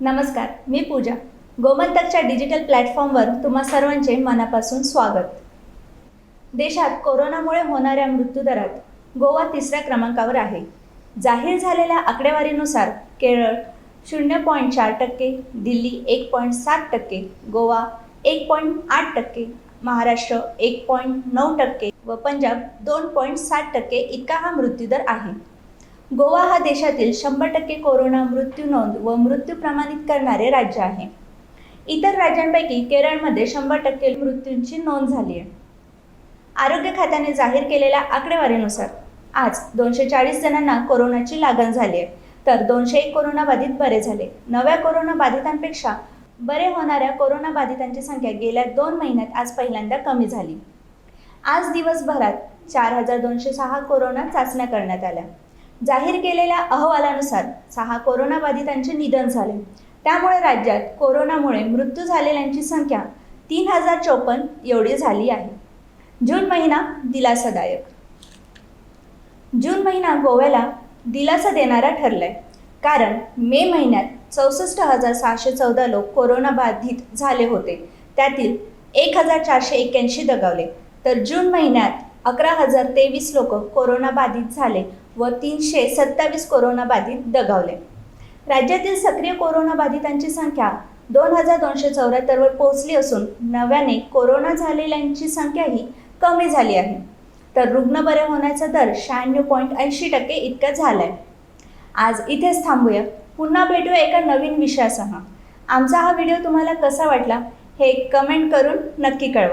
नमस्कार, मी पूजा. गोमंतकच्या डिजिटल प्लॅटफॉर्मवर तुम्हा सर्वांचे मनापासून स्वागत. देशात कोरोनामुळे होणाऱ्या मृत्यूदरात गोवा 3ऱ्या क्रमांकावर आहे. जाहीर झालेल्या आकडेवारीनुसार केरळ 0.4%, दिल्ली 1.7%, गोवा 1.8%, महाराष्ट्र 1.9% व पंजाब 2.7% इतका हा मृत्यूदर आहे. गोवा हा देशातील 100% कोरोना मृत्यू नोंद व मृत्यू प्रमाणित करणारे राज्य आहे. इतर राज्यांपैकी केरळमध्ये 100% मृत्यूंची नोंद झाली आहे. आरोग्य खात्याने जाहीर केलेल्या आकडेवारीनुसार आज 240 जणांना कोरोनाची लागण झाली आहे, तर 201 कोरोनाबाधित बरे झाले. नव्या कोरोनाबाधितांपेक्षा बरे होणाऱ्या कोरोनाबाधितांची संख्या गेल्या 2 महिन्यात आज पहिल्यांदा कमी झाली. आज दिवसभरात 4206 कोरोना चाचण्या करण्यात आल्या. जाहीर केलेल्या अहवालानुसार 6 कोरोनाबाधितांचे निधन झाले. त्यामुळे राज्यात कोरोनामुळे मृत्यू झालेल्यांची संख्या 3054 एवढी झाली आहे. जून महिना दिलासादायक. जून महिना गोव्याला दिलासा देणारा ठरलाय, कारण मे महिन्यात 64,614 लोक कोरोनाबाधित झाले होते. त्यातील 1,481 दगावले, तर जून महिन्यात 11,023 लोक कोरोनाबाधित झाले व 327 कोरोनाबाधित दगावले. राज्यातील सक्रिय कोरोनाबाधितांची संख्या 2,274 वर पोहोचली असून नव्याने कोरोना झालेल्यांची संख्याही कमी झाली आहे. तर रुग्ण बरे होण्याचा दर 96.80% इतका झालाय. आज इथेच थांबूया. पुन्हा भेटूया एका नवीन विषयासह. आमचा हा व्हिडिओ तुम्हाला कसा वाटला हे कमेंट करून नक्की कळवा.